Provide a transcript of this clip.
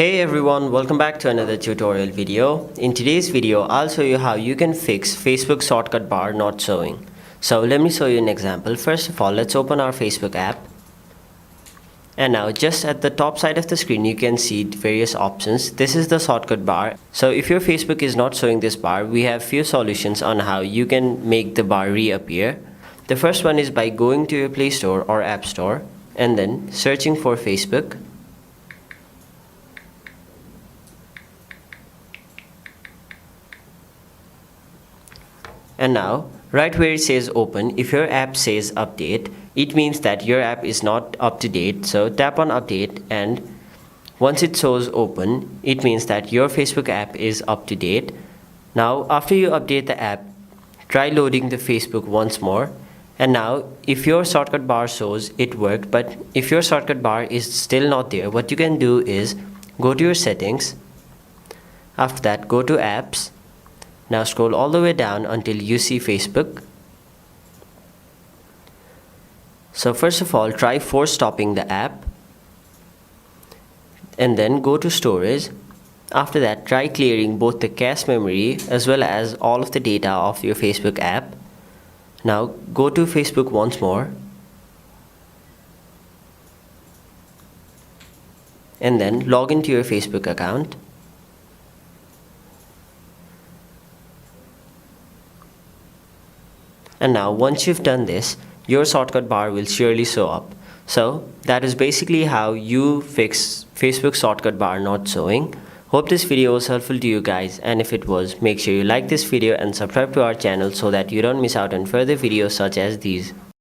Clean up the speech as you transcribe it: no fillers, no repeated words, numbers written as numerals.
Hey everyone, welcome back to another tutorial video. In today's video, I'll show you how you can fix Facebook shortcut bar not showing. So let me show you an example. First of all, let's open our Facebook app. And now just at the top side of the screen, you can see various options. This is the shortcut bar. So if your Facebook is not showing this bar, we have few solutions on how you can make the bar reappear. The first one is by going to your Play Store or App Store and then searching for Facebook. And now, right where it says open, if your app says update, it means that your app is not up to date. So tap on update, and once it shows open, it means that your Facebook app is up to date. Now, after you update the app, try loading the Facebook once more. And now, if your shortcut bar shows it worked, but if your shortcut bar is still not there, what you can do is go to your settings. After that, go to apps. Now scroll all the way down until you see Facebook. So first of all, try force stopping the app and then go to storage. After that, try clearing both the cache memory as well as all of the data of your Facebook app. Now go to Facebook once more and then log into your Facebook account. And now once you've done this, your shortcut bar will surely show up. So that is basically how you fix Facebook shortcut bar not showing. Hope this video was helpful to you guys, and if it was, make sure you like this video and subscribe to our channel so that you don't miss out on further videos such as these.